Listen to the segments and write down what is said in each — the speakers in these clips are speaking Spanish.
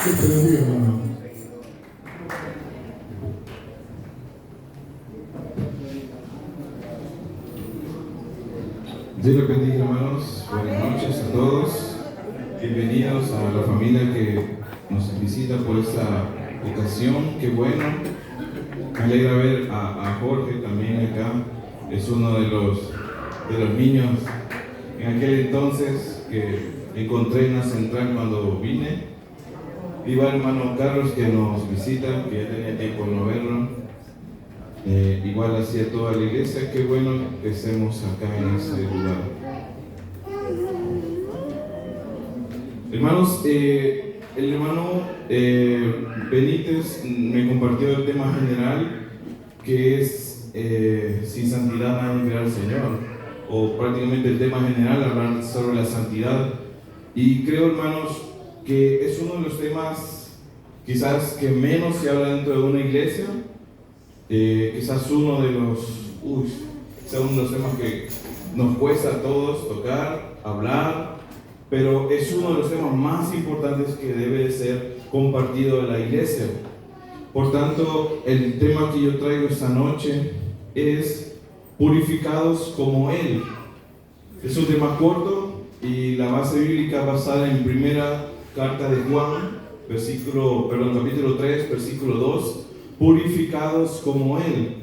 Dios te bendiga, hermano. Dios les bendiga, hermanos. Buenas noches a todos. Bienvenidos a la familia que nos visita por esta ocasión. Qué bueno. Me alegra ver a Jorge también acá. Es uno de los niños en aquel entonces que encontré en la central cuando vine. Igual hermano Carlos que nos visita, que ya tenía tiempo de no verlo. Igual hacía toda la iglesia. Qué bueno que estemos acá en ese lugar. Hermanos, el hermano Benítez me compartió el tema general que es sin santidad nadie verá al Señor, o prácticamente el tema general hablar sobre la santidad, y creo hermanos que es uno de los temas quizás que menos se habla dentro de una iglesia. Quizás uno de los temas que nos cuesta a todos tocar, hablar, pero es uno de los temas más importantes que debe de ser compartido en la iglesia. Por tanto, el tema que yo traigo esta noche es purificados como Él. Es un tema corto y la base bíblica basada en primera carta de Juan, capítulo 3, versículo 2. Purificados como Él.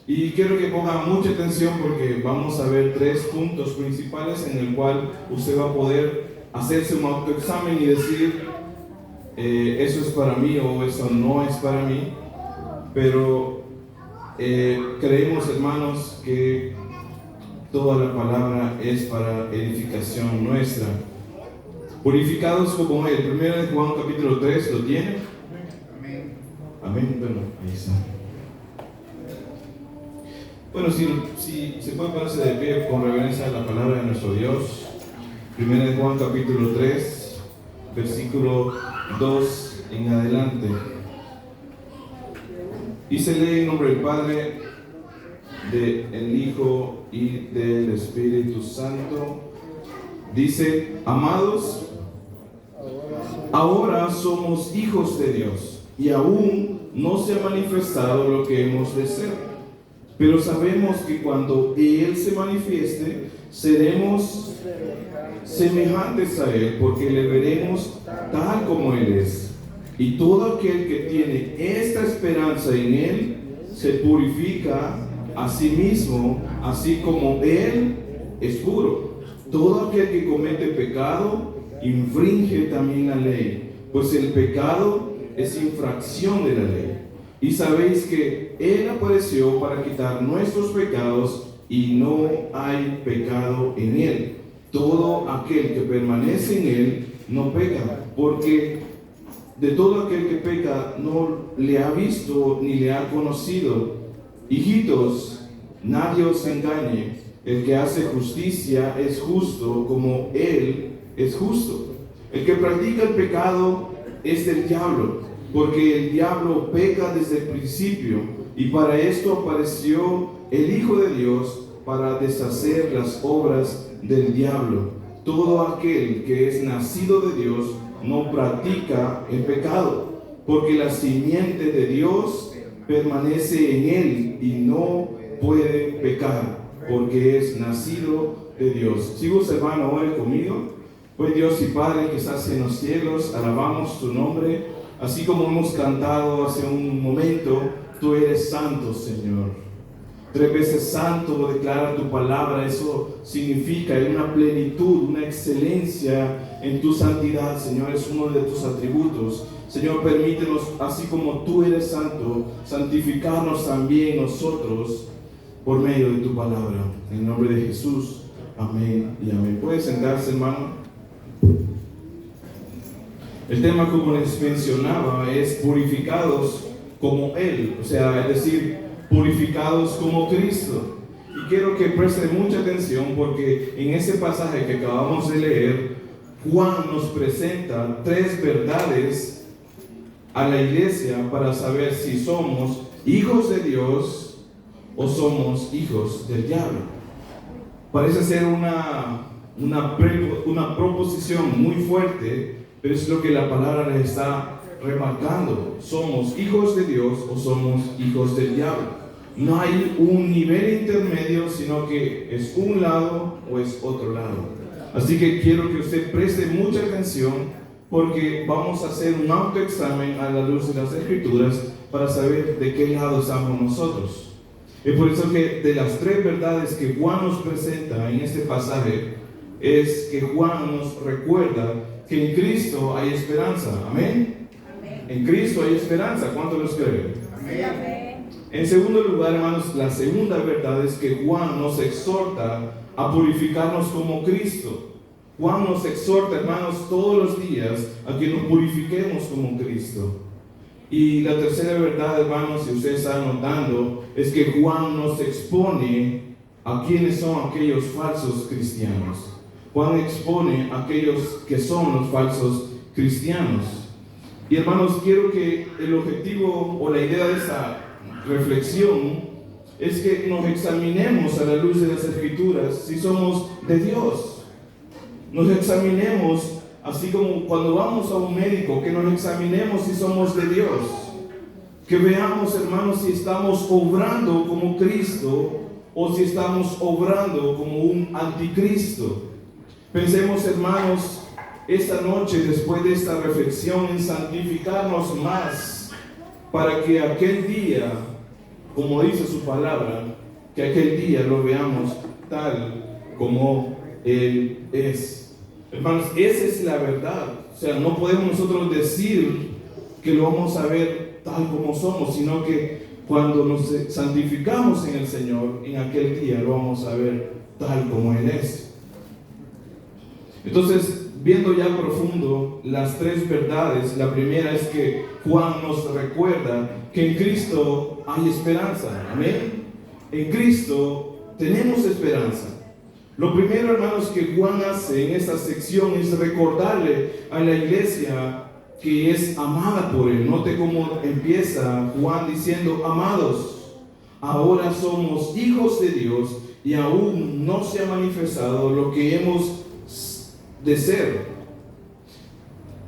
Y quiero que pongan mucha atención porque vamos a ver 3 puntos principales en el cual usted va a poder hacerse un autoexamen y decir eso es para mí o eso no es para mí. Pero creemos, hermanos, que toda la palabra es para edificación nuestra. Purificados como Él. Primero de Juan capítulo 3, ¿lo tiene? Amén. Bueno, ahí está. Bueno, si se puede ponerse de pie con reverencia a la palabra de nuestro Dios. Primera de Juan capítulo 3, versículo 2 en adelante. Y se lee en nombre del Padre, del Hijo y del Espíritu Santo. Dice: amados, ahora somos hijos de Dios, y aún no se ha manifestado lo que hemos de ser. Pero sabemos que cuando Él se manifieste, seremos semejantes a Él, porque le veremos tal como Él es. Y todo aquel que tiene esta esperanza en Él, se purifica a sí mismo, así como Él es puro. Todo aquel que comete pecado, infringe también la ley, pues el pecado es infracción de la ley. Y sabéis que Él apareció para quitar nuestros pecados, y no hay pecado en Él. Todo aquel que permanece en Él no peca, porque de todo aquel que peca no le ha visto ni le ha conocido. Hijitos, nadie os engañe. El que hace justicia es justo como Él es justo. El que practica el pecado es del diablo, porque el diablo peca desde el principio, y para esto apareció el Hijo de Dios, para deshacer las obras del diablo. Todo aquel que es nacido de Dios no practica el pecado, porque la simiente de Dios permanece en él y no puede pecar, porque es nacido de Dios. ¿Sigo observando hoy conmigo? Pues Dios y Padre que estás en los cielos, alabamos tu nombre, así como hemos cantado hace un momento. Tú eres santo, Señor. 3 veces santo declara tu palabra. Eso significa una plenitud, una excelencia en tu santidad, Señor. Es uno de tus atributos. Señor, permítenos, así como tú eres santo, santificarnos también nosotros por medio de tu palabra. En el nombre de Jesús, amén y amén. ¿Puede sentarse, hermano? El tema, como les mencionaba, es purificados como Él, o sea, es decir, purificados como Cristo. Y quiero que presten mucha atención, porque en ese pasaje que acabamos de leer, Juan nos presenta 3 verdades a la iglesia para saber si somos hijos de Dios o somos hijos del diablo. Parece ser una proposición muy fuerte, pero es lo que la palabra les está remarcando. ¿Somos hijos de Dios o somos hijos del diablo? No hay un nivel intermedio, sino que es un lado o es otro lado. Así que quiero que usted preste mucha atención, porque vamos a hacer un autoexamen a la luz de las Escrituras para saber de qué lado estamos nosotros. Es por eso que de las tres verdades que Juan nos presenta en este pasaje, es que Juan nos recuerda que en Cristo hay esperanza. ¿Amén? Amén. En Cristo hay esperanza. ¿Cuántos los creen? Amén. En segundo lugar, hermanos, la segunda verdad es que Juan nos exhorta a purificarnos como Cristo. Juan nos exhorta, hermanos, todos los días a que nos purifiquemos como Cristo. Y la tercera verdad, hermanos, si ustedes están notando, es que Juan nos expone a quiénes son aquellos falsos cristianos. Juan expone a aquellos que son los falsos cristianos. Y hermanos, quiero que el objetivo o la idea de esta reflexión es que nos examinemos a la luz de las Escrituras si somos de Dios. Nos examinemos, así como cuando vamos a un médico, que nos examinemos si somos de Dios. Que veamos, hermanos, si estamos obrando como Cristo o si estamos obrando como un anticristo. Pensemos, hermanos, esta noche, después de esta reflexión, en santificarnos más para que aquel día, como dice su palabra, que aquel día lo veamos tal como Él es. Hermanos, esa es la verdad. O sea, no podemos nosotros decir que lo vamos a ver tal como somos, sino que cuando nos santificamos en el Señor, en aquel día lo vamos a ver tal como Él es. Entonces, viendo ya profundo las tres verdades, la primera es que Juan nos recuerda que en Cristo hay esperanza. Amén. En Cristo tenemos esperanza. Lo primero, hermanos, que Juan hace en esta sección es recordarle a la iglesia que es amada por Él. Note cómo empieza Juan diciendo: amados, ahora somos hijos de Dios y aún no se ha manifestado lo que hemos de ser.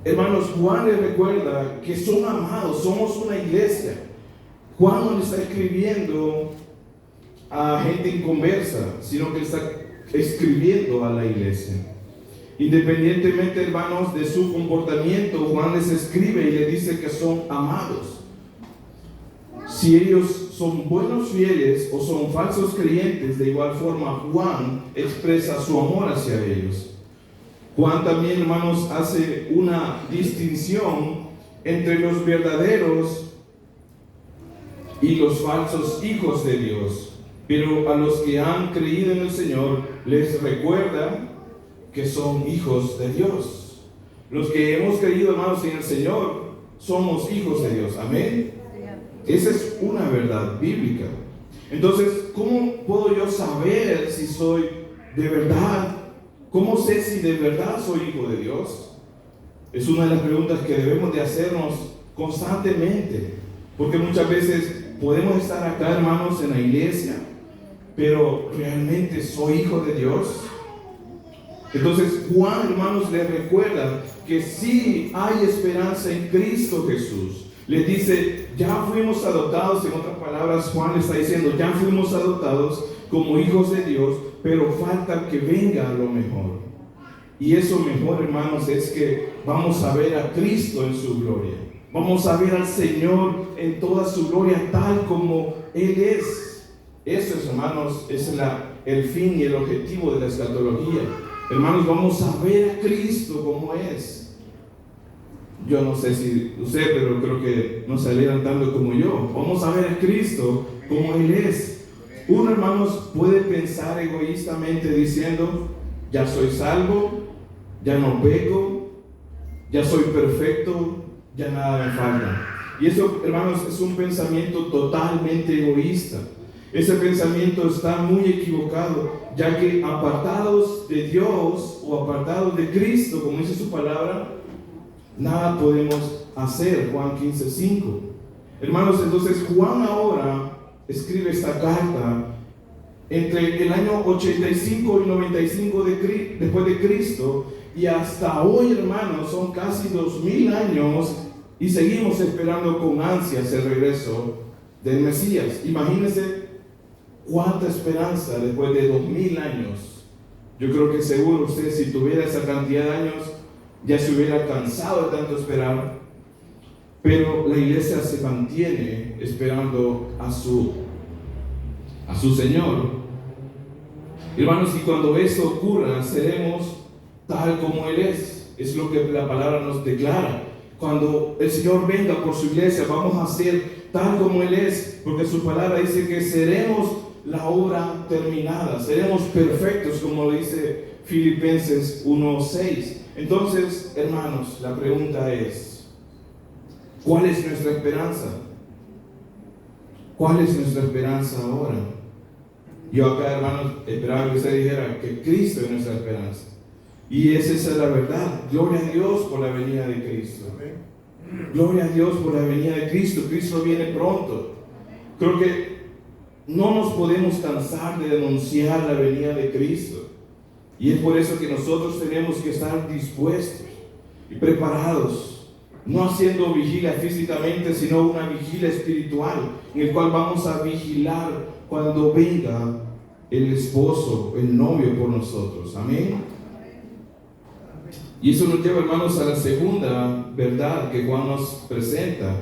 Hermanos, Juan les recuerda que son amados, somos una iglesia. Juan no le está escribiendo a gente inconversa, sino que está escribiendo a la iglesia. Independientemente, hermanos, de su comportamiento, Juan les escribe y le dice que son amados. Si ellos son buenos fieles o son falsos creyentes, de igual forma Juan expresa su amor hacia ellos. Juan también, hermanos, hace una distinción entre los verdaderos y los falsos hijos de Dios. Pero a los que han creído en el Señor les recuerda que son hijos de Dios. Los que hemos creído, hermanos, en el Señor somos hijos de Dios. Amén. Esa es una verdad bíblica. Entonces, ¿cómo puedo yo saber si soy de verdad? ¿Cómo sé si de verdad soy hijo de Dios? Es una de las preguntas que debemos de hacernos constantemente. Porque muchas veces podemos estar acá, hermanos, en la iglesia, pero ¿realmente soy hijo de Dios? Entonces Juan, hermanos, les recuerda que sí hay esperanza en Cristo Jesús. Les dice: ya fuimos adoptados. En otras palabras, Juan le está diciendo: ya fuimos adoptados como hijos de Dios, pero falta que venga lo mejor. Y eso mejor, hermanos, es que vamos a ver a Cristo en su gloria. Vamos a ver al Señor en toda su gloria, tal como Él es. Eso, hermanos, es el fin y el objetivo de la escatología. Hermanos, vamos a ver a Cristo como es. Yo no sé si usted, pero creo que no se alegran tanto como yo. Vamos a ver a Cristo como Él es. Uno, hermanos, puede pensar egoístamente diciendo: ya soy salvo, ya no peco, ya soy perfecto, ya nada me falta. Y eso, hermanos, es un pensamiento totalmente egoísta. Ese pensamiento está muy equivocado, ya que apartados de Dios o apartados de Cristo, como dice su palabra, nada podemos hacer. Juan 15:5. Hermanos, entonces Juan ahora escribe esta carta entre el año 85 y 95 después de Cristo, y hasta hoy, hermanos, son casi 2000 años y seguimos esperando con ansias el regreso del Mesías. Imagínense cuánta esperanza después de 2000 años. Yo creo que seguro usted, si tuviera esa cantidad de años, ya se hubiera cansado de tanto esperar. Pero la iglesia se mantiene esperando a su Señor. Hermanos, y cuando esto ocurra, seremos tal como Él es. Es lo que la palabra nos declara. Cuando el Señor venga por su iglesia, vamos a ser tal como Él es, porque su palabra dice que seremos la obra terminada, seremos perfectos, como dice Filipenses 1:6. Entonces, hermanos, la pregunta es, ¿cuál es nuestra esperanza? ¿Cuál es nuestra esperanza ahora? Yo acá, hermanos, esperaba que usted dijera que Cristo es nuestra esperanza. Y esa es la verdad. Gloria a Dios por la venida de Cristo. Gloria a Dios por la venida de Cristo. Cristo viene pronto. Creo que no nos podemos cansar de denunciar la venida de Cristo. Y es por eso que nosotros tenemos que estar dispuestos y preparados, no haciendo vigilia físicamente, sino una vigilia espiritual, en el cual vamos a vigilar cuando venga el esposo, el novio por nosotros. Amén. Y eso nos lleva, hermanos, a la segunda verdad que Juan nos presenta.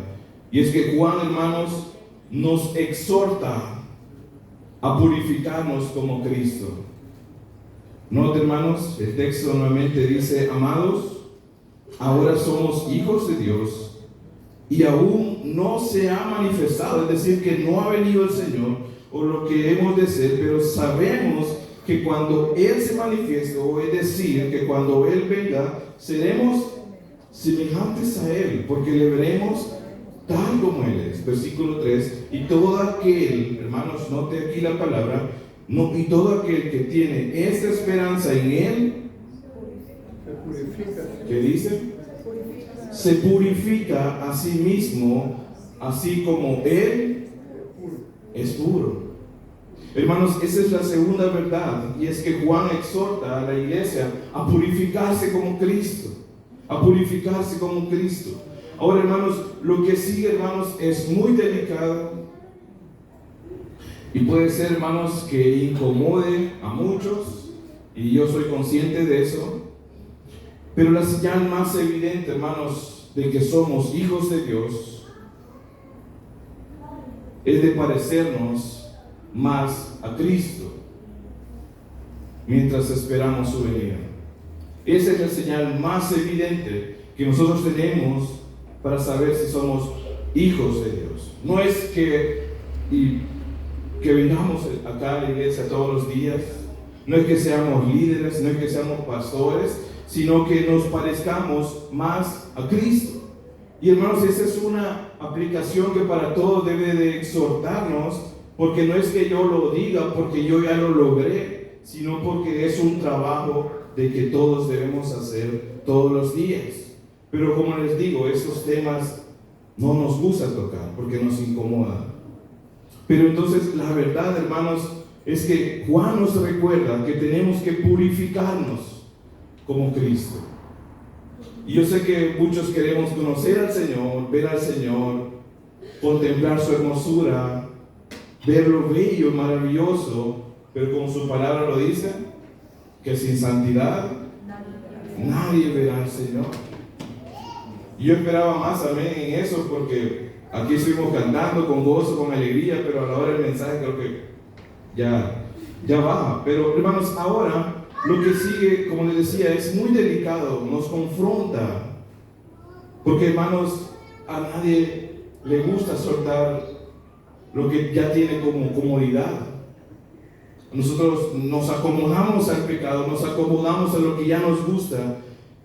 Y es que Juan, hermanos, nos exhorta a purificarnos como Cristo. Note, hermanos, el texto nuevamente dice: amados, ahora somos hijos de Dios y aún no se ha manifestado, es decir, que no ha venido el Señor o lo que hemos de ser, pero sabemos que cuando Él se manifieste, o es decir, que cuando Él venga, seremos semejantes a Él, porque le veremos tal como Él es. Versículo 3, y todo aquel, hermanos, note aquí la palabra, no, y todo aquel que tiene esta esperanza en Él, ¿qué dice? Se purifica a sí mismo, así como Él es puro. Hermanos, esa es la segunda verdad, y es que Juan exhorta a la iglesia a purificarse como Cristo, a purificarse como Cristo. Ahora, hermanos, lo que sigue, hermanos, es muy delicado y puede ser, hermanos, que incomode a muchos, y yo soy consciente de eso, pero la señal más evidente, hermanos, de que somos hijos de Dios es de parecernos más a Cristo mientras esperamos su venida. Esa es la señal más evidente que nosotros tenemos para saber si somos hijos de Dios. No es que vengamos acá a la iglesia todos los días, no es que seamos líderes, no es que seamos pastores, sino que nos parezcamos más a Cristo. Y hermanos, esa es una aplicación que para todos debe de exhortarnos, porque no es que yo lo diga porque yo ya lo logré, sino porque es un trabajo de que todos debemos hacer todos los días. Pero como les digo, estos temas no nos gusta tocar porque nos incomodan. Pero entonces la verdad, hermanos, es que Juan nos recuerda que tenemos que purificarnos como Cristo. Y yo sé que muchos queremos conocer al Señor, ver al Señor, contemplar su hermosura, ver lo bello, maravilloso, pero como su palabra lo dice, que sin santidad nadie verá al Señor. Y yo esperaba más, amén, en eso, porque aquí estuvimos cantando con gozo, con alegría, pero a la hora del mensaje creo que ya baja. Pero hermanos, ahora lo que sigue, como les decía, es muy delicado, nos confronta, porque hermanos, a nadie le gusta soltar lo que ya tiene como comodidad. Nosotros nos acomodamos al pecado, nos acomodamos a lo que ya nos gusta,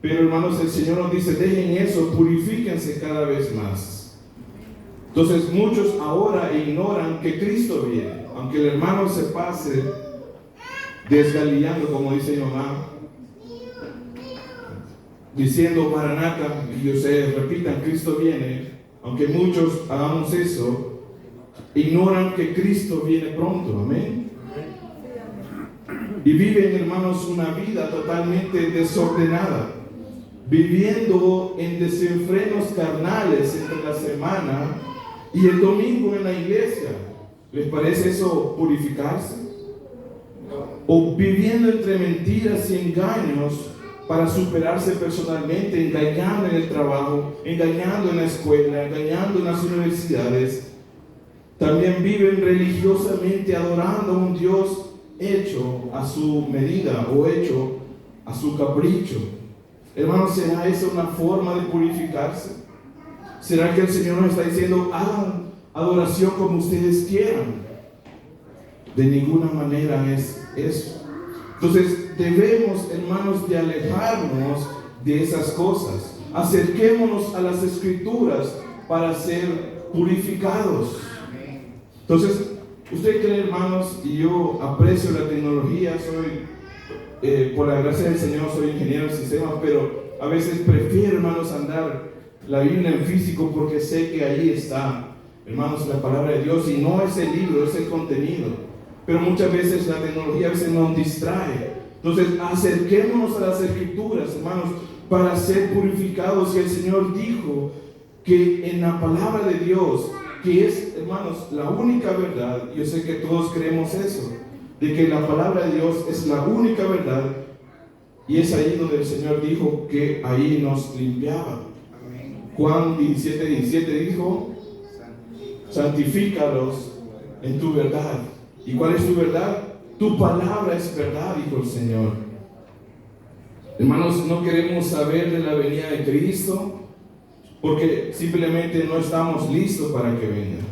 pero hermanos, el Señor nos dice: dejen eso, purifíquense cada vez más. Entonces muchos ahora ignoran que Cristo viene, aunque el hermano se pase desgalillando, como dice mi mamá, diciendo Maranata, y ustedes repitan Cristo viene, aunque muchos hagamos eso, ignoran que Cristo viene pronto. Amén. y viven, hermanos, una vida totalmente desordenada, viviendo en desenfrenos carnales entre la semana y el domingo en la iglesia. ¿Les parece eso purificarse? O viviendo entre mentiras y engaños para superarse personalmente, engañando en el trabajo, engañando en la escuela, engañando en las universidades. También viven religiosamente adorando a un Dios hecho a su medida o hecho a su capricho. Hermanos, ¿será esa una forma de purificarse? ¿Será que el Señor nos está diciendo, hagan adoración como ustedes quieran? De ninguna manera es eso. Entonces debemos, hermanos, de alejarnos de esas cosas. Acerquémonos a las Escrituras para ser purificados. Entonces, usted cree, hermanos, y yo aprecio la tecnología, por la gracia del Señor, soy ingeniero de sistemas, pero a veces prefiero, hermanos, andar la Biblia en físico porque sé que ahí está, hermanos, la palabra de Dios, y no es el libro, es el contenido. Pero muchas veces la tecnología a veces nos distrae. Entonces, acerquémonos a las Escrituras, hermanos, para ser purificados. Y el Señor dijo que en la palabra de Dios, que es, hermanos, la única verdad, yo sé que todos creemos eso, de que la palabra de Dios es la única verdad, y es ahí donde el Señor dijo que ahí nos limpiaba. Juan 17:17 dijo, santifícalos en tu verdad. ¿Y cuál es tu verdad? Tu palabra es verdad, dijo el Señor. Hermanos, no queremos saber de la venida de Cristo porque simplemente no estamos listos para que venga.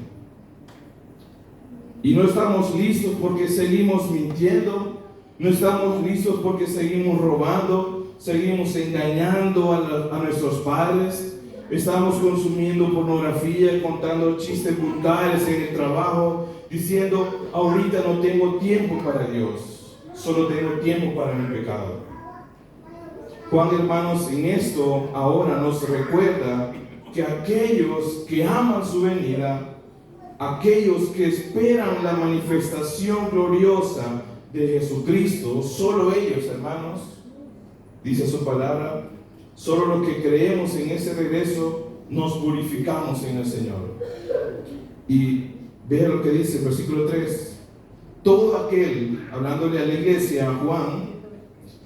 Y no estamos listos porque seguimos mintiendo, no estamos listos porque seguimos robando, seguimos engañando a nuestros padres, estamos consumiendo pornografía, contando chistes vulgares en el trabajo, diciendo, ahorita no tengo tiempo para Dios, solo tengo tiempo para mi pecado. Juan, hermanos, en esto ahora nos recuerda que aquellos que aman su venida, aquellos que esperan la manifestación gloriosa de Jesucristo, solo ellos, hermanos, dice su palabra, solo los que creemos en ese regreso nos purificamos en el Señor. Y vea lo que dice el versículo 3. Todo aquel, hablándole a la iglesia, a Juan,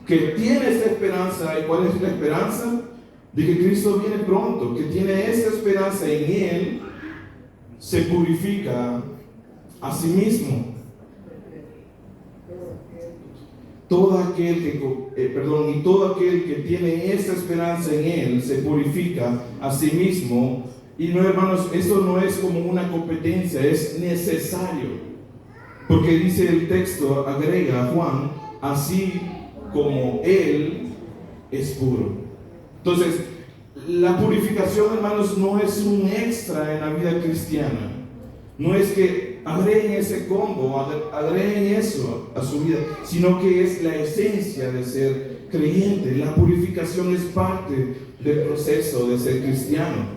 que tiene esta esperanza. ¿Y cuál es la esperanza? De que Cristo viene pronto, que tiene esta esperanza en Él, se purifica a sí mismo. Todo aquel y todo aquel que tiene esta esperanza en Él, se purifica a sí mismo. Y no, hermanos, esto no es como una competencia, es necesario. Porque dice el texto, agrega a Juan, así como Él es puro. Entonces, la purificación, hermanos, no es un extra en la vida cristiana. No es que agreguen ese combo, agreguen eso a su vida, sino que es la esencia de ser creyente. La purificación es parte del proceso de ser cristiano.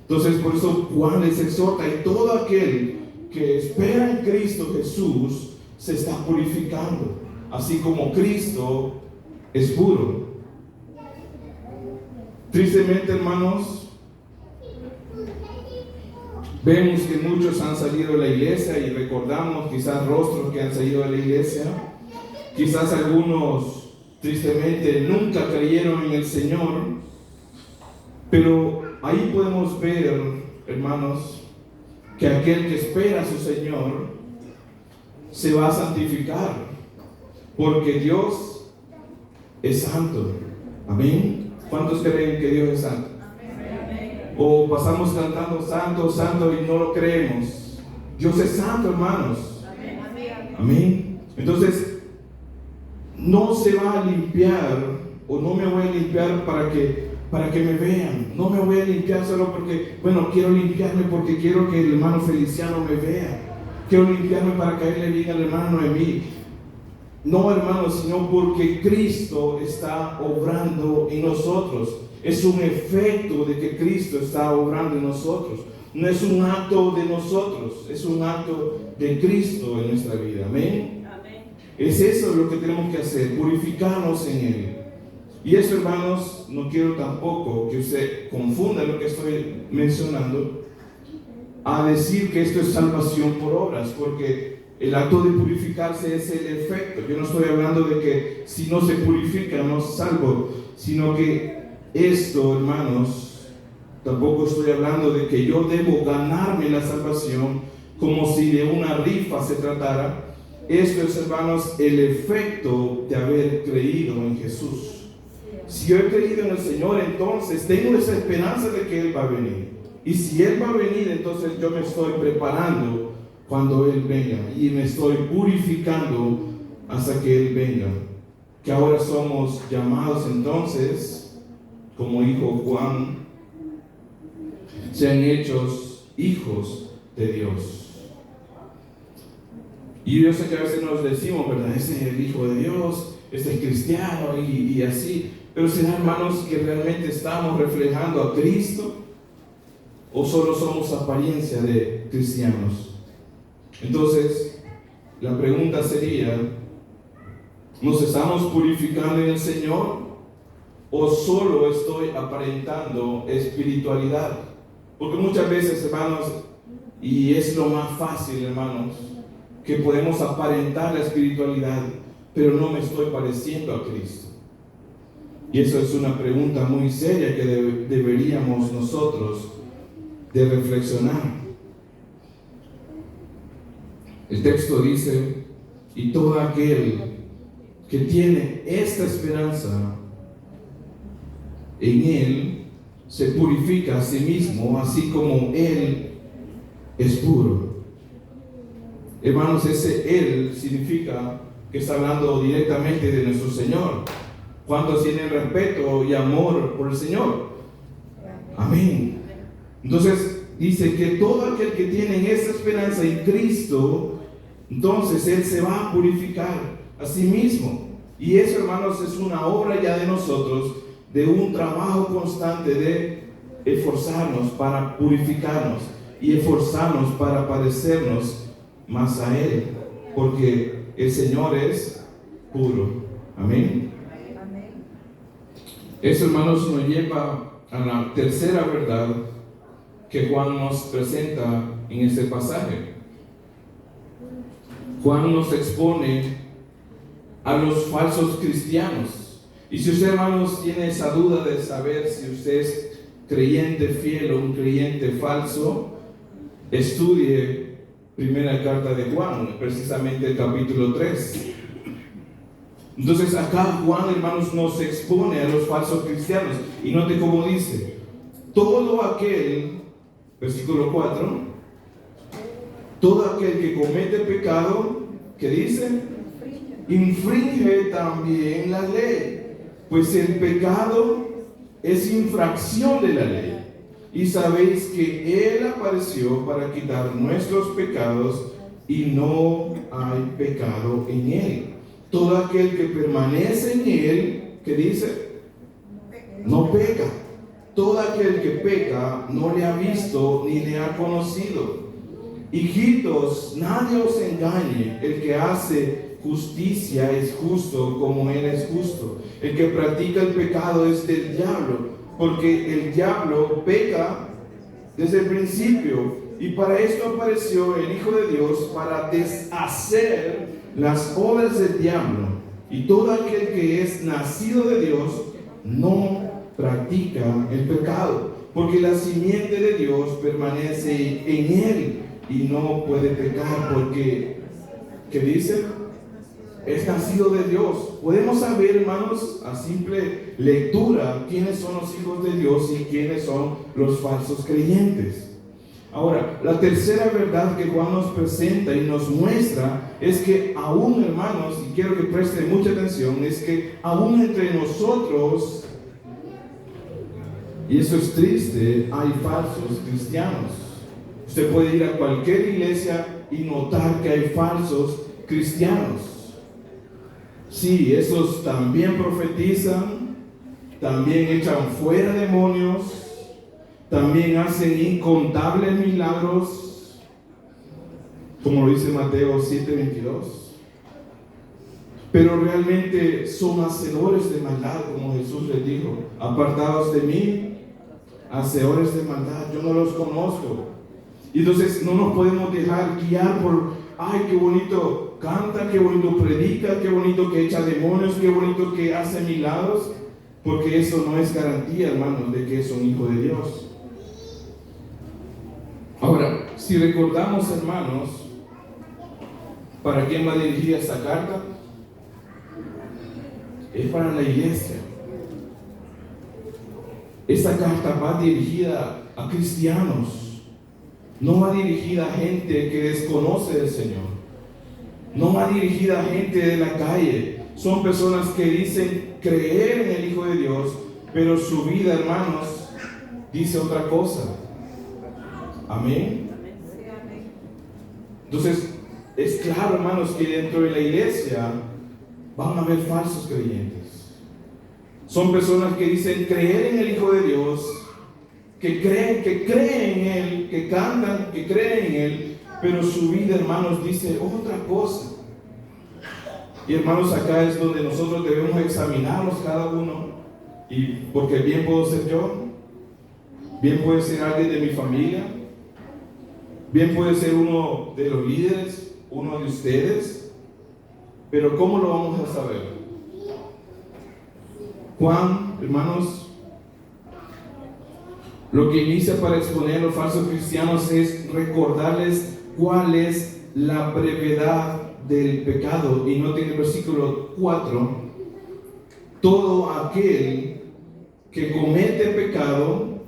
Entonces, por eso Juan les exhorta, y todo aquel que espera en Cristo Jesús se está purificando, así como Cristo es puro. Tristemente, hermanos, vemos que muchos han salido de la iglesia y recordamos quizás rostros que han salido de la iglesia. Quizás algunos, tristemente, nunca creyeron en el Señor, pero ahí podemos ver, hermanos, que aquel que espera a su Señor se va a santificar, porque Dios es santo. Amén. ¿Cuántos creen que Dios es santo? Amén. O pasamos cantando santo, santo y no lo creemos. Dios es santo, hermanos. Amén. Amén. Entonces, no se va a limpiar, o no me voy a limpiar para que me vean. No me voy a limpiar solo porque, bueno, quiero limpiarme porque quiero que el hermano Feliciano me vea. Quiero limpiarme para caerle bien al hermano Noemí. No, hermanos, sino porque Cristo está obrando en nosotros. Es un efecto de que Cristo está obrando en nosotros. No es un acto de nosotros, es un acto de Cristo en nuestra vida. Amén. Es eso lo que tenemos que hacer, purificarnos en Él. Y eso, hermanos, no quiero tampoco que usted confunda lo que estoy mencionando a decir que esto es salvación por obras, porque el acto de purificarse es el efecto. Yo no estoy hablando de que si no se purifica no es salvo, sino que esto, hermanos, tampoco estoy hablando de que yo debo ganarme la salvación como si de una rifa se tratara. Esto es, hermanos, el efecto de haber creído en Jesús. Si yo he creído en el Señor, entonces tengo esa esperanza de que Él va a venir. Y si Él va a venir, entonces yo me estoy preparando cuando Él venga. Y me estoy purificando hasta que Él venga. Que ahora somos llamados entonces, como dijo Juan, sean hechos hijos de Dios. Y yo sé que a veces nos decimos, ¿verdad? Ese es el Hijo de Dios, este es cristiano y así. Pero ¿será, hermanos, que realmente estamos reflejando a Cristo? ¿O solo somos apariencia de cristianos? Entonces, la pregunta sería, ¿nos estamos purificando en el Señor? ¿O solo estoy aparentando espiritualidad? Porque muchas veces, hermanos, y es lo más fácil, hermanos, que podemos aparentar la espiritualidad, pero no me estoy pareciendo a Cristo. Y eso es una pregunta muy seria que deberíamos nosotros de reflexionar. El texto dice, y todo aquel que tiene esta esperanza en Él, se purifica a sí mismo, así como Él es puro. Hermanos, ese Él significa que está hablando directamente de nuestro Señor. ¿Cuántos tienen respeto y amor por el Señor? Amén. Entonces dice que todo aquel que tiene esa esperanza en Cristo, entonces Él se va a purificar a sí mismo. Y eso, hermanos, es una obra ya de nosotros, de un trabajo constante de esforzarnos para purificarnos y esforzarnos para parecernos más a Él, porque el Señor es puro. Amén. Eso, hermanos, nos lleva a la tercera verdad que Juan nos presenta en este pasaje. Juan nos expone a los falsos cristianos. Y si usted, hermanos, tiene esa duda de saber si usted es creyente fiel o un creyente falso, estudie primera carta de Juan, precisamente el capítulo 3. Entonces acá Juan, hermanos, nos expone a los falsos cristianos. Y note cómo dice, todo aquel, versículo 4, todo aquel que comete pecado, ¿qué dice? Infringe también la ley, pues el pecado es infracción de la ley. Y sabéis que Él apareció para quitar nuestros pecados y no hay pecado en Él. Todo aquel que permanece en Él, ¿qué dice? No peca. Todo aquel que peca no le ha visto ni le ha conocido. Hijitos, nadie os engañe. El que hace justicia es justo como Él es justo. El que practica el pecado es del diablo, porque el diablo peca desde el principio. Y para esto apareció el Hijo de Dios, para deshacer las obras del diablo. Y todo aquel que es nacido de Dios no practica el pecado, porque la simiente de Dios permanece en él y no puede pecar, porque, ¿qué dice? Es nacido de Dios. Podemos saber, hermanos, a simple lectura, quiénes son los hijos de Dios y quiénes son los falsos creyentes. Ahora, la tercera verdad que Juan nos presenta y nos muestra es que aún, hermanos, y quiero que presten mucha atención, es que aún entre nosotros, y eso es triste, hay falsos cristianos. Usted puede ir a cualquier iglesia y notar que hay falsos cristianos. Sí, esos también profetizan, también echan fuera demonios, también hacen incontables milagros, como lo dice Mateo 7:22. pero realmente son hacedores de maldad, como Jesús les dijo: apartados de mí, hacedores de maldad, yo no los conozco. Y entonces no nos podemos dejar guiar por: ay, qué bonito canta, qué bonito predica, qué bonito que echa demonios, qué bonito que hace milagros, porque eso no es garantía, hermanos, de que es un hijo de Dios. Ahora, si recordamos, hermanos, ¿para quién va dirigida esta carta? Es para la iglesia. Esta carta va dirigida a cristianos, no va dirigida a gente que desconoce del Señor, no va dirigida a gente de la calle. Son personas que dicen creer en el Hijo de Dios, pero su vida, hermanos, dice otra cosa. Amén. Entonces, es claro, hermanos, que dentro de la iglesia van a haber falsos creyentes. Son personas que dicen creer en el Hijo de Dios, que creen en Él, que cantan, que creen en Él, pero su vida, hermanos, dice otra cosa. Y hermanos, acá es donde nosotros debemos examinarnos cada uno, y porque bien puedo ser yo, bien puede ser alguien de mi familia, bien puede ser uno de los líderes, uno de ustedes, pero ¿cómo lo vamos a saber? Juan, hermanos, lo que inicia para exponer a los falsos cristianos es recordarles cuál es la brevedad del pecado. Y noten el versículo 4: todo aquel que comete pecado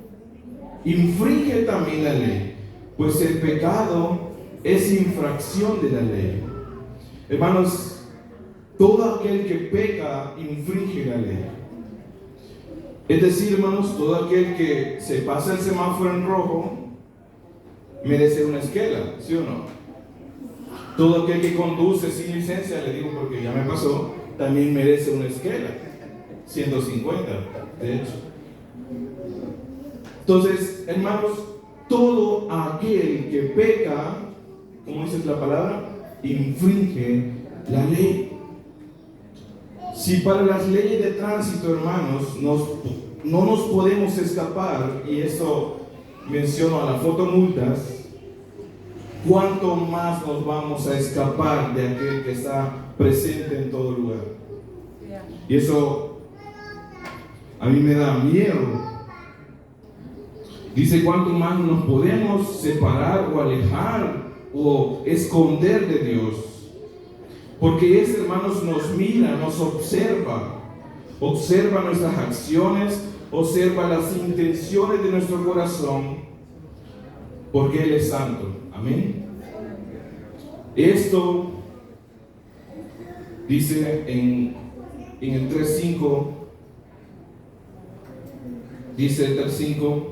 infringe también la ley, pues el pecado es infracción de la ley. Hermanos, todo aquel que peca infringe la ley. Es decir, hermanos, todo aquel que se pasa el semáforo en rojo merece una esquela, ¿sí o no? Todo aquel que conduce sin licencia, le digo porque ya me pasó, también merece una esquela, 150, de hecho. Entonces, hermanos, todo aquel que peca, como dice la palabra, infringe la ley. Si para las leyes de tránsito, hermanos, no nos podemos escapar, y eso menciono a las fotomultas, ¿cuánto más nos vamos a escapar de aquel que está presente en todo lugar? Y eso a mí me da miedo. Dice: ¿cuánto más nos podemos separar o alejar o esconder de Dios? Porque ese, hermanos, nos mira, nos observa nuestras acciones, observa las intenciones de nuestro corazón, porque Él es santo. Amén. Esto dice en el 3:5, dice el 3:5: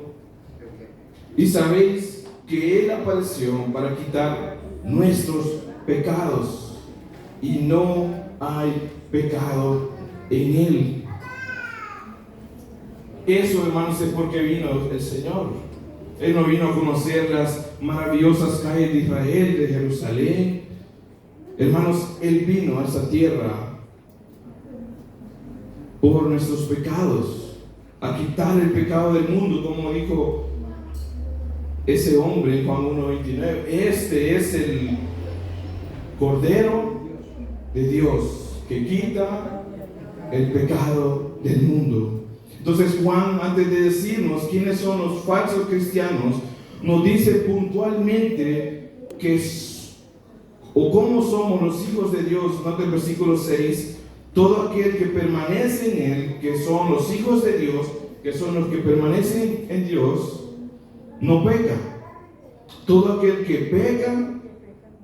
y sabéis que Él apareció para quitar nuestros pecados, y no hay pecado en Él. Eso, hermanos, es porque vino el Señor. Él no vino a conocer las maravillosas calles de Israel, de Jerusalén. Hermanos, Él vino a esta tierra por nuestros pecados, a quitar el pecado del mundo, como dijo ese hombre en Juan 1:29. Este es el Cordero de Dios que quita el pecado del mundo. Entonces Juan, antes de decirnos quiénes son los falsos cristianos, nos dice puntualmente cómo somos los hijos de Dios. Nota el versículo 6: todo aquel que permanece en Él, que son los hijos de Dios, que son los que permanecen en Dios, no peca. Todo aquel que peca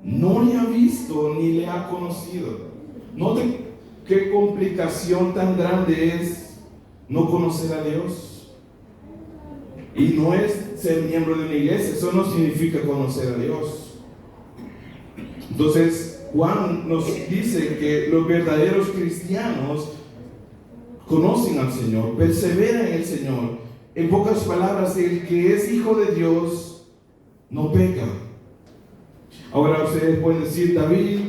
no le ha visto ni le ha conocido. Noten qué complicación tan grande es no conocer a Dios. Y no es ser miembro de una iglesia, eso no significa conocer a Dios. Entonces Juan nos dice que los verdaderos cristianos conocen al Señor, perseveran en el Señor. En pocas palabras, el que es hijo de Dios no peca. Ahora ustedes pueden decir: David,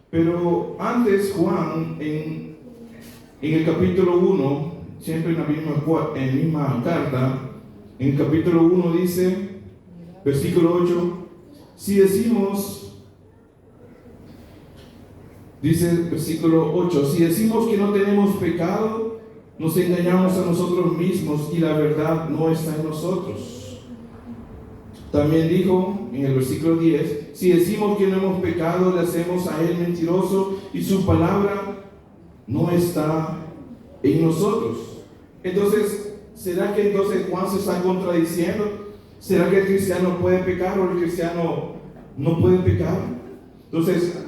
Pero antes Juan, en el capítulo 1, siempre en la misma carta, en el capítulo 1 dice, versículo 8, si decimos, dice versículo 8, si decimos que no tenemos pecado, nos engañamos a nosotros mismos y la verdad no está en nosotros. También dijo en el versículo 10, si decimos que no hemos pecado, le hacemos a él mentiroso y su palabra no está en nosotros. Entonces, ¿será que entonces Juan se está contradiciendo? ¿Será que el cristiano puede pecar o el cristiano no puede pecar? Entonces,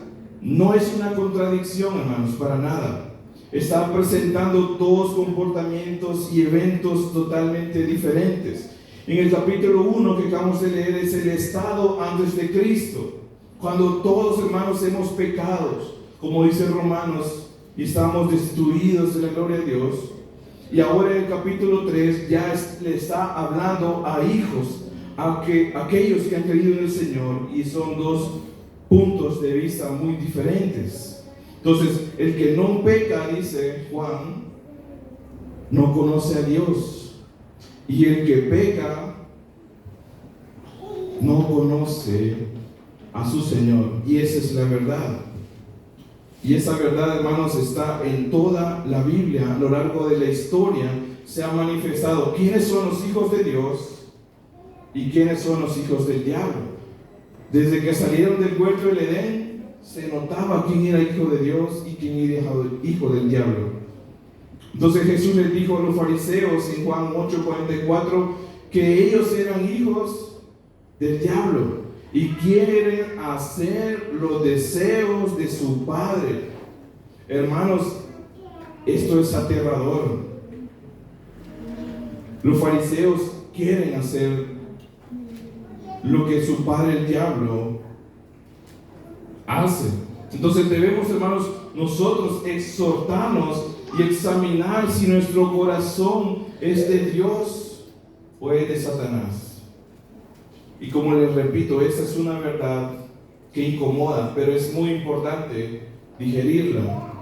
no es una contradicción, hermanos, para nada. Está presentando dos comportamientos y eventos totalmente diferentes. En el capítulo 1 que acabamos de leer es el estado antes de Cristo, cuando todos, hermanos, hemos pecado, como dice Romanos, y estamos destruidos de la gloria de Dios. Y ahora en el capítulo 3 ya le está hablando a hijos, a aquellos que han creído en el Señor, y son dos puntos de vista muy diferentes. Entonces, el que no peca, dice Juan, no conoce a Dios, y el que peca no conoce a su Señor, y esa es la verdad. Y esa verdad, hermanos, está en toda la Biblia. A lo largo de la historia se ha manifestado quiénes son los hijos de Dios y quiénes son los hijos del diablo. Desde que salieron del huerto del Edén, se notaba quién era hijo de Dios y quién era hijo del diablo. Entonces Jesús les dijo a los fariseos en Juan 8:44 que ellos eran hijos del diablo y quieren hacer los deseos de su padre. Hermanos, esto es aterrador. Los fariseos quieren hacer lo que su padre el diablo hace. Entonces debemos, hermanos, nosotros exhortarnos y examinar si nuestro corazón es de Dios o es de Satanás. Y como les repito, esa es una verdad que incomoda, pero es muy importante digerirla.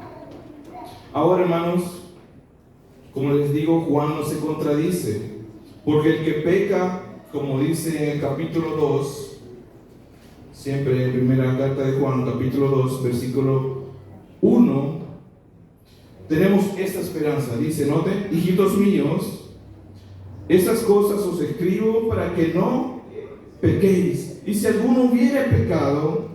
Ahora, hermanos, como les digo, Juan no se contradice, porque el que peca, como dice en el capítulo 2, siempre en primera carta de Juan, capítulo 2, versículo 1, tenemos esta esperanza. Dice, noten, hijitos míos, estas cosas os escribo para que no pequéis. Y si alguno hubiere pecado,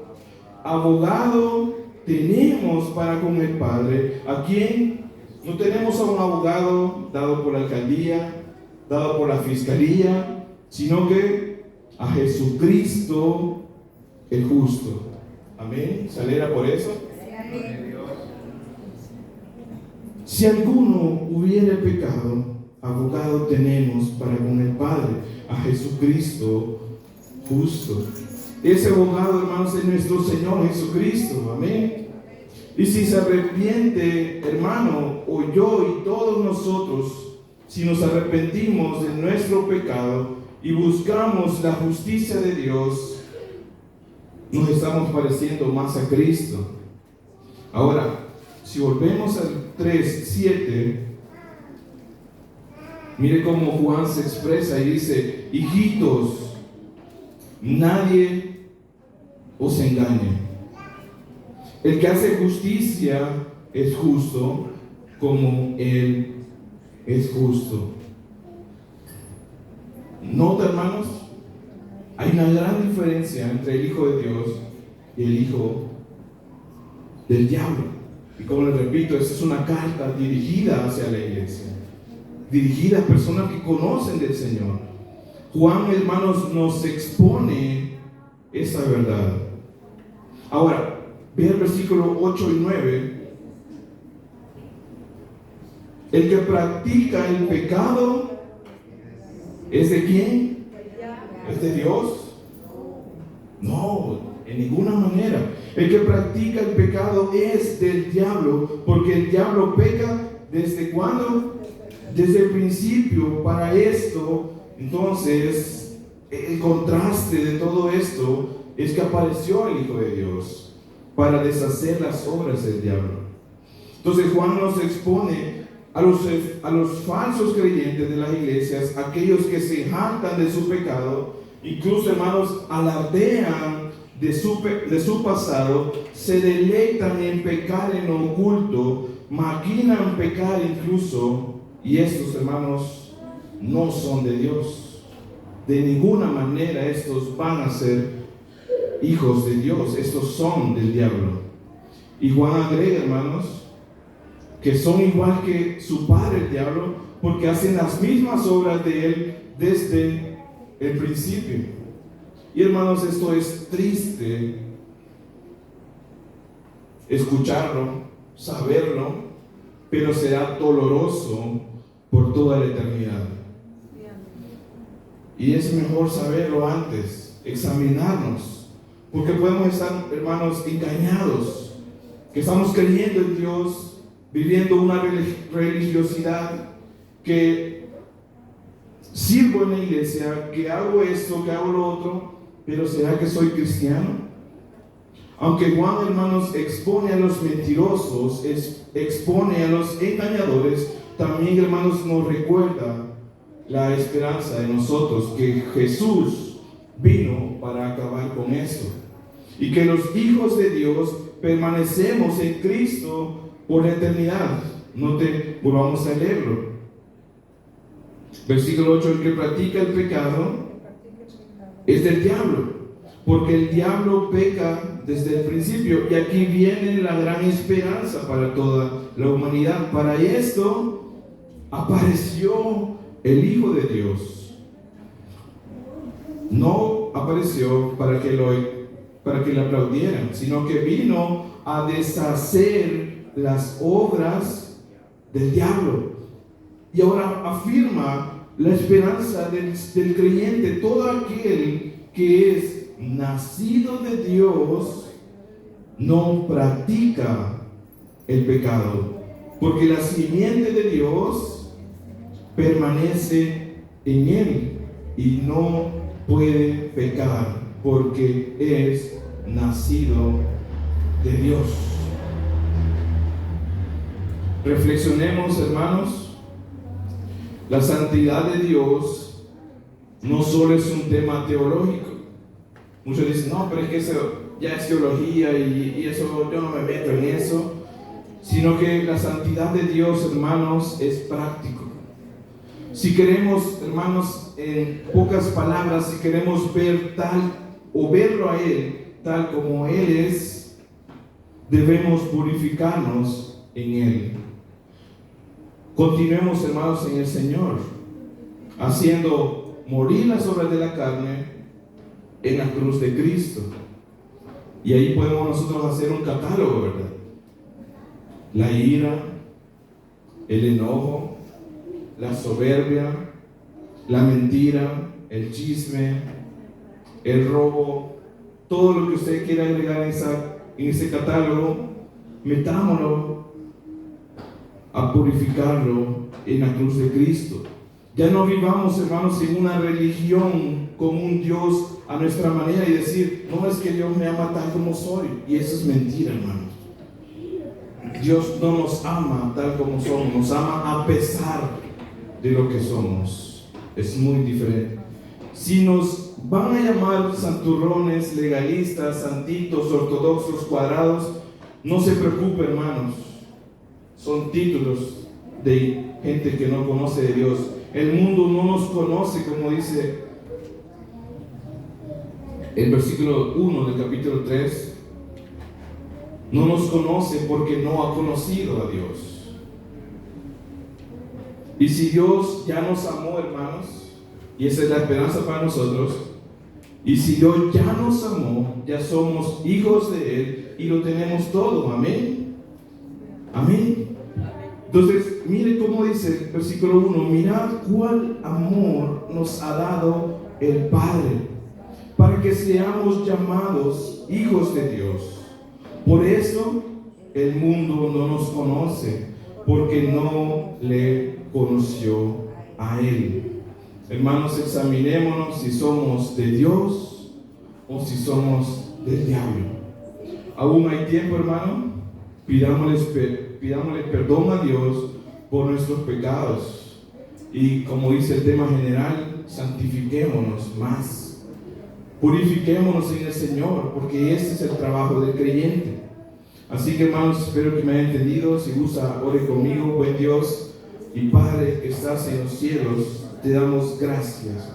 abogado tenemos para con el Padre. ¿A quién? No tenemos a un abogado dado por la alcaldía, dado por la fiscalía, sino que a Jesucristo el justo. Amén. ¿Se alegra por eso? Si alguno hubiere pecado, abogado tenemos para con el Padre, a Jesucristo justo. Ese abogado, hermanos, es nuestro Señor Jesucristo. Amén. Y si se arrepiente, hermano, o yo y todos nosotros, si nos arrepentimos de nuestro pecado y buscamos la justicia de Dios, nos estamos pareciendo más a Cristo. Ahora, si volvemos al 3:7, mire cómo Juan se expresa y dice, hijitos, nadie os engañe. El que hace justicia es justo como Él es justo. Nota, hermanos, hay una gran diferencia entre el Hijo de Dios y el Hijo del diablo. Y como les repito, esta es una carta dirigida hacia la iglesia, dirigida a personas que conocen del Señor. Juan, hermanos, nos expone esa verdad. Ahora, vean el versículo 8 y 9. El que practica el pecado ¿es de quién? ¿Es de Dios? No, en ninguna manera. El que practica el pecado es del diablo, porque el diablo peca ¿desde cuándo? Desde el principio. Para esto, entonces, el contraste de todo esto es que apareció el Hijo de Dios para deshacer las obras del diablo. Entonces Juan nos expone a los falsos creyentes de las iglesias, aquellos que se jactan de su pecado, incluso, hermanos, alardean de su pasado, se deleitan en pecar en lo oculto, maquinan pecar incluso, y estos, hermanos, no son de Dios. De ninguna manera estos van a ser hijos de Dios, estos son del diablo. Y Juan agrega, hermanos, que son igual que su padre el diablo, porque hacen las mismas obras de él desde el principio. Y hermanos, esto es triste escucharlo, saberlo, pero será doloroso por toda la eternidad. Y es mejor saberlo antes, examinarnos, porque podemos estar, hermanos, engañados, que estamos creyendo en Dios, viviendo una religiosidad, que sirvo en la iglesia, que hago esto, que hago lo otro, pero ¿será que soy cristiano? Aunque Juan, hermanos, expone a los mentirosos, expone a los engañadores, también, hermanos, nos recuerda la esperanza de nosotros, que Jesús vino para acabar con esto, y que los hijos de Dios permanecemos en Cristo por la eternidad. Volvamos a leerlo. Versículo 8: el que practica el pecado es del diablo, porque el diablo peca desde el principio. Y aquí viene la gran esperanza para toda la humanidad. Para esto apareció el Hijo de Dios. No apareció para que le aplaudieran, sino que vino a deshacer las obras del diablo. Y ahora afirma la esperanza del creyente: todo aquel que es nacido de Dios no practica el pecado, porque la simiente de Dios permanece en él y no puede pecar, porque es nacido de Dios. Reflexionemos, hermanos. La santidad de Dios no solo es un tema teológico. Muchos dicen: no, pero es que eso ya es teología y eso yo no me meto en eso. Sino que la santidad de Dios, hermanos, es práctico. Si queremos, hermanos, en pocas palabras, si queremos verlo a Él tal como Él es, debemos purificarnos en Él. Continuemos, hermanos, en el Señor, haciendo morir las obras de la carne en la cruz de Cristo. Y ahí podemos nosotros hacer un catálogo, ¿verdad? La ira, el enojo, la soberbia, la mentira, el chisme, el robo, todo lo que usted quiera agregar en ese catálogo, metámoslo a purificarlo en la cruz de Cristo. Ya no vivamos, hermanos, en una religión con un Dios a nuestra manera y decir: no, es que Dios me ama tal como soy. Y eso es mentira, hermanos. Dios no nos ama tal como somos, nos ama a pesar de lo que somos. Es muy diferente. Si nos van a llamar santurrones, legalistas, santitos, ortodoxos, cuadrados, no se preocupe, hermanos. Son títulos de gente que no conoce de Dios. El mundo no nos conoce, como dice el versículo 1 del capítulo 3. No nos conoce porque no ha conocido a Dios. Y si Dios ya nos amó, hermanos, y esa es la esperanza para nosotros, y si Dios ya nos amó, ya somos hijos de Él y lo tenemos todo. Amén. Amén. Entonces, mire cómo dice el versículo 1: mirad cuál amor nos ha dado el Padre, para que seamos llamados hijos de Dios. Por eso el mundo no nos conoce, porque no le conoció a Él. Hermanos, examinémonos si somos de Dios o si somos del diablo. Aún hay tiempo, hermano. Pidámosle perdón a Dios por nuestros pecados. Y como dice el tema general, santifiquémonos más. Purifiquémonos en el Señor, porque ese es el trabajo del creyente. Así que, hermanos, espero que me hayan entendido. Si gusta, ore conmigo. Buen Dios y Padre que estás en los cielos, te damos gracias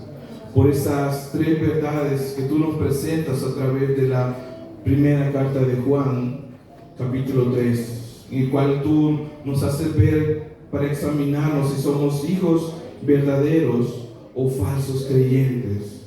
por estas tres verdades que tú nos presentas a través de la primera carta de Juan, capítulo 3, en el cual tú nos haces ver para examinarnos si somos hijos verdaderos o falsos creyentes.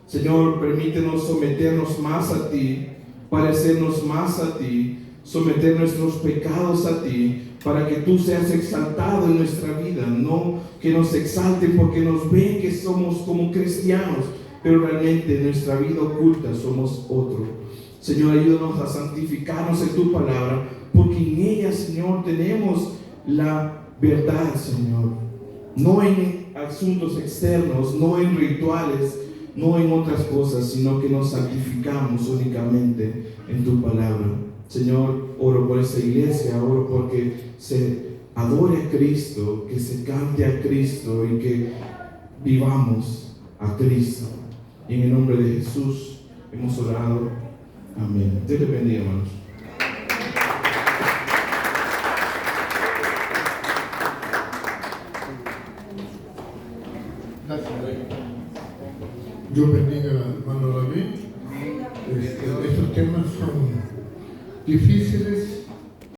Señor, permítenos someternos más a ti, parecernos más a ti, someter nuestros pecados a ti, para que tú seas exaltado en nuestra vida, no que nos exalten porque nos ven que somos como cristianos, pero realmente en nuestra vida oculta somos otro. Señor, ayúdanos a santificarnos en tu palabra, porque en ella, Señor, tenemos la verdad, Señor. No en asuntos externos, no en rituales, no en otras cosas, sino que nos santificamos únicamente en tu palabra. Señor, oro por esta iglesia, oro porque se adore a Cristo, que se cante a Cristo y que vivamos a Cristo. Y en el nombre de Jesús hemos orado. Amén. Dios les bendiga, hermanos. Gracias. Dios bendiga al hermano David. Estos temas son difíciles,